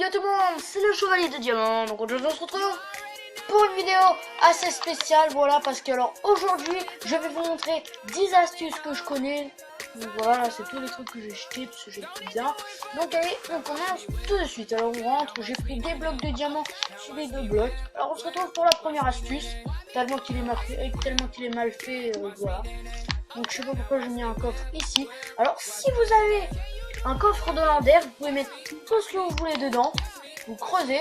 à tout le monde, c'est le Chevalier de Diamant. Donc aujourd'hui on se retrouve pour une vidéo assez spéciale, voilà, parce que alors aujourd'hui je vais vous montrer 10 astuces que je connais. Donc voilà, c'est tous les trucs que j'ai jetés parce que j'ai tout bien. Donc allez, on commence tout de suite. Alors on rentre, j'ai pris des blocs de diamant sur les 2 blocs. Alors on se retrouve pour la première astuce, tellement qu'il est mal fait, voilà. Donc je sais pas pourquoi j'ai mis un coffre ici. Alors si vous avez un coffre de lander, vous pouvez mettre tout ce que vous voulez dedans. Vous creusez,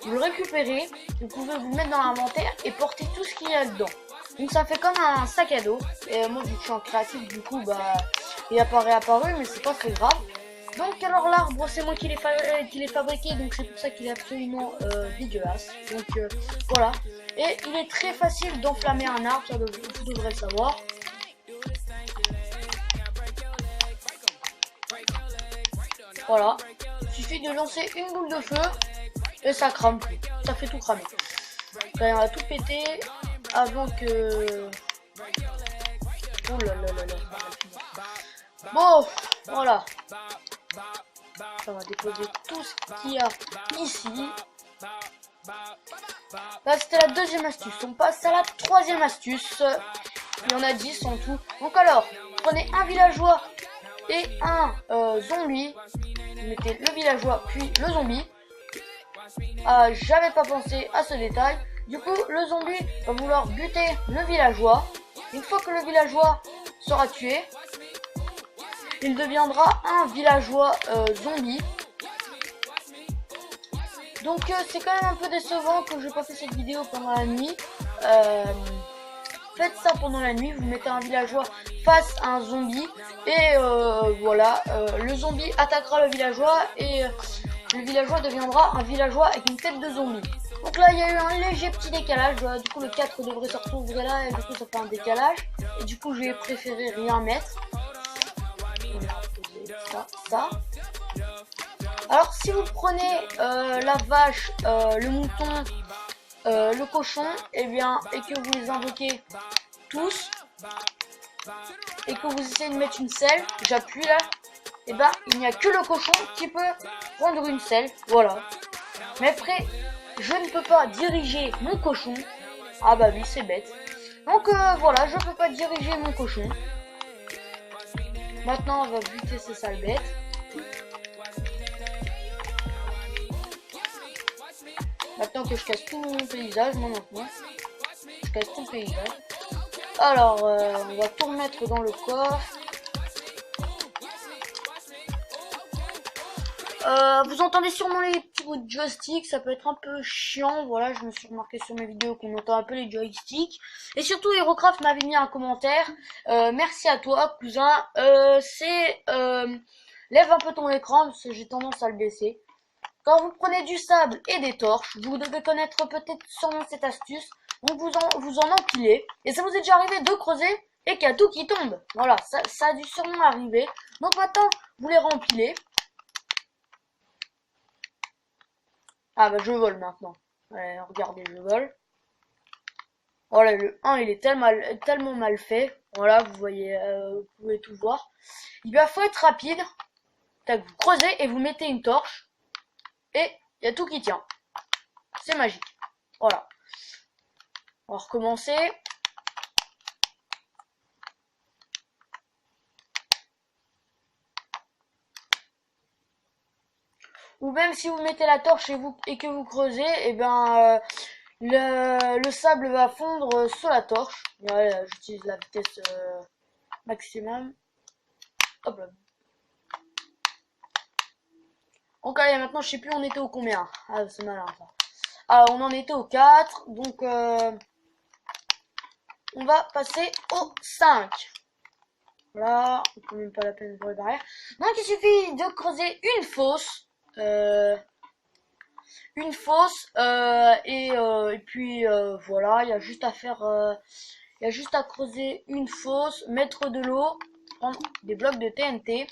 vous le récupérez, vous pouvez vous mettre dans l'inventaire et porter tout ce qu'il y a dedans. Donc ça fait comme un sac à dos. Et moi vu que je suis en créatif, du coup bah il a pas réapparu, mais c'est pas très grave. Donc alors l'arbre c'est moi qui l'ai fabriqué, donc c'est pour ça qu'il est absolument dégueulasse. Donc voilà. Et il est très facile d'enflammer un arbre, ça vous devrez le savoir. Voilà, il suffit de lancer une boule de feu et ça crame tout, ça fait tout cramer. Ça va tout péter avant que... Oh là là là là. Bon, voilà. Ça va déposer tout ce qu'il y a ici. Là c'était la deuxième astuce, on passe à la troisième astuce. Il y en a 10 en tout. Donc alors, prenez un villageois et un zombie. Vous mettez le villageois puis le zombie. J'avais pas pensé à ce détail. Du coup, le zombie va vouloir buter le villageois. Une fois que le villageois sera tué, il deviendra un villageois zombie. Donc c'est quand même un peu décevant que je n'ai pas fait cette vidéo pendant la nuit. Faites ça pendant la nuit, vous mettez un villageois face à un zombie et voilà, le zombie attaquera le villageois et le villageois deviendra un villageois avec une tête de zombie. Donc là il y a eu un léger petit décalage, du coup le 4 devrait se retrouver là et du coup ça fait un décalage et du coup j'ai préféré rien mettre. Ça. Alors si vous prenez la vache, le mouton, le cochon, et que vous les invoquez tous et que vous essayez de mettre une selle, j'appuie là, il n'y a que le cochon qui peut prendre une selle, voilà. Mais après, je ne peux pas diriger mon cochon. Ah bah oui, c'est bête. Donc voilà, je peux pas diriger mon cochon. Maintenant, on va buter ces sales bêtes. Maintenant que je casse tout mon paysage, maintenant, je casse tout le paysage. Alors, on va tout remettre dans le coffre. Vous entendez sûrement les petits bouts de joystick, ça peut être un peu chiant. Voilà, je me suis remarqué sur mes vidéos qu'on entend un peu les joysticks. Et surtout, HeroCraft m'avait mis un commentaire. Merci à toi, cousin. Lève un peu ton écran parce que j'ai tendance à le baisser. Quand vous prenez du sable et des torches, vous devez connaître peut-être sûrement cette astuce. Donc vous en empilez. Et ça vous est déjà arrivé de creuser et qu'il y a tout qui tombe. Voilà, ça a dû sûrement arriver. Donc maintenant, vous les rempilez. Ah bah je vole maintenant. Ouais, regardez, je vole. Voilà, le 1 il est tellement mal fait. Voilà, vous voyez, vous pouvez tout voir. Il faut être rapide. Tac, vous creusez et vous mettez une torche. Et il y a tout qui tient. C'est magique. Voilà. On va recommencer. Ou même si vous mettez la torche et que vous creusez, le sable va fondre sous la torche. Voilà, j'utilise la vitesse maximum. Hop là. Donc allez, maintenant je sais plus on était au combien. Ah c'est malin ça. Ah on en était au 4. Donc on va passer au 5. Voilà, on peut même pas la peine pour les barrières. Donc il suffit de creuser une fosse. Et puis voilà, il y a juste à faire il y a juste à creuser une fosse, mettre de l'eau, prendre des blocs de TNT.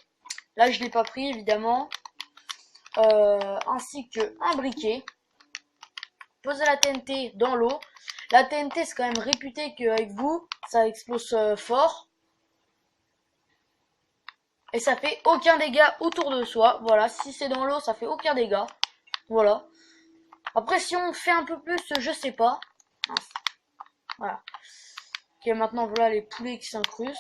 Là je l'ai pas pris évidemment. Ainsi que un briquet. Poser la TNT dans l'eau. La TNT c'est quand même réputé qu'avec vous ça explose fort. Et ça fait aucun dégât autour de soi. Voilà, si c'est dans l'eau ça fait aucun dégât. Voilà. Après, si on fait un peu plus, je sais pas. Mince. Voilà. Ok, maintenant, voilà les poulets qui s'incrustent.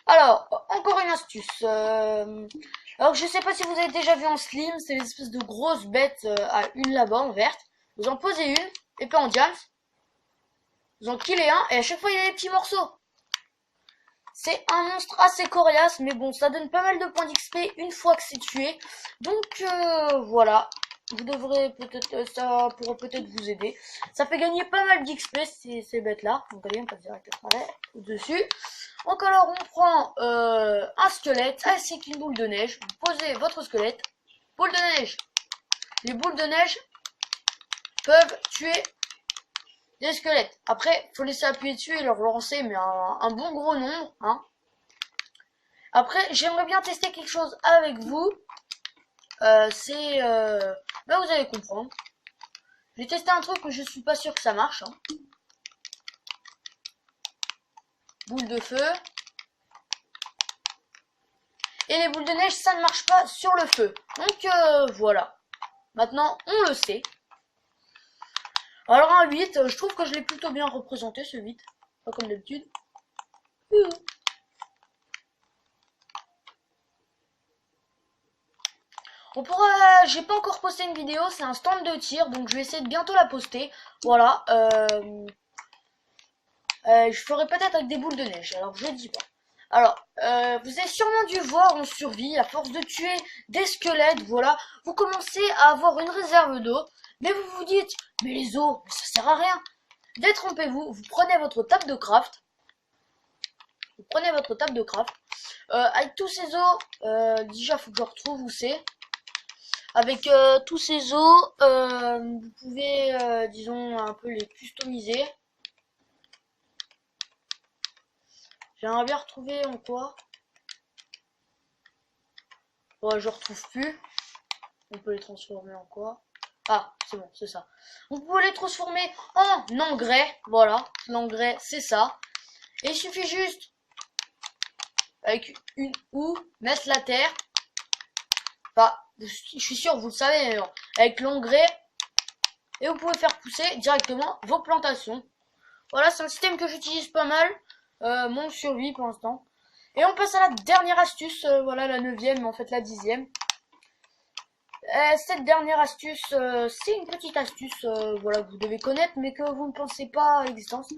Alors, encore une astuce. Alors, je sais pas si vous avez déjà vu en slim, c'est l'espèce de grosse bête à une là-bas en verte. Vous en posez une, épée en diams. Vous en killez un, et à chaque fois, il y a des petits morceaux. C'est un monstre assez coriace, mais bon, ça donne pas mal de points d'XP une fois que c'est tué. Donc, voilà. Vous devrez peut-être, ça pourra peut-être vous aider. Ça fait gagner pas mal d'XP, ces bêtes-là. Donc, allez, on passe direct au-dessus. Donc, alors, on prend un squelette ainsi qu'une boule de neige. Vous posez votre squelette. Boule de neige. Les boules de neige peuvent tuer des squelettes. Après, faut laisser appuyer dessus et leur lancer, mais un bon gros nombre, hein. Après, j'aimerais bien tester quelque chose avec vous. Là, vous allez comprendre. J'ai testé un truc que je suis pas sûr que ça marche, hein. Boule de feu. Et les boules de neige, ça ne marche pas sur le feu. Donc, voilà. Maintenant, on le sait. Alors, un 8, je trouve que je l'ai plutôt bien représenté, ce 8. Pas comme d'habitude. On pourra, j'ai pas encore posté une vidéo, c'est un stand de tir, donc je vais essayer de bientôt la poster. Voilà. Je ferai peut-être avec des boules de neige, alors je dis pas. Alors, vous avez sûrement dû voir en survie, à force de tuer des squelettes, voilà, vous commencez à avoir une réserve d'eau, mais vous vous dites, mais les os, ça sert à rien. Détrompez-vous, vous prenez votre table de craft. Avec tous ces os, déjà faut que je retrouve où c'est. Avec tous ces os, vous pouvez, disons, un peu les customiser. J'aimerais bien retrouver en quoi. Ouais, je retrouve plus. On peut les transformer en quoi. Ah, c'est bon, c'est ça. Vous pouvez les transformer en engrais. Voilà, l'engrais, c'est ça. Et il suffit juste, avec une houe, mettre la terre. Enfin, je suis sûr, vous le savez, avec l'engrais. Et vous pouvez faire pousser directement vos plantations. Voilà, c'est un système que j'utilise pas mal. Mon survie pour l'instant. Et on passe à la dernière astuce, voilà la 9e, mais en fait la 10e. Cette dernière astuce, c'est une petite astuce, voilà, que vous devez connaître, mais que vous ne pensez pas à l'existence.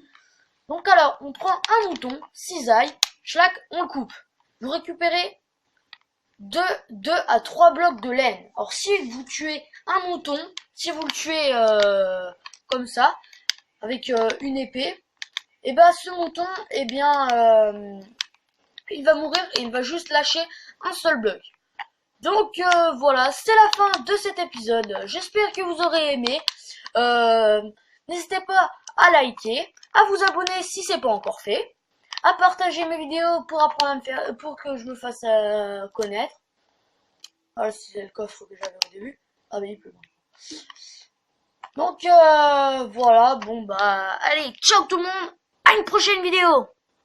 Donc alors, on prend un mouton, cisaille, schlac, on le coupe. Vous récupérez 2 à 3 blocs de laine. Alors si vous tuez un mouton, si vous le tuez comme ça, avec une épée, et ben ce mouton, eh bien, il va mourir et il va juste lâcher un seul bloc. Donc voilà, c'est la fin de cet épisode. J'espère que vous aurez aimé. N'hésitez pas à liker, à vous abonner si c'est pas encore fait, à partager mes vidéos pour apprendre à me faire, pour que je me fasse connaître. Voilà, c'est le coffre que j'avais au début. Ah oui, il pleut. Donc voilà, bon bah allez, ciao tout le monde, à une prochaine vidéo.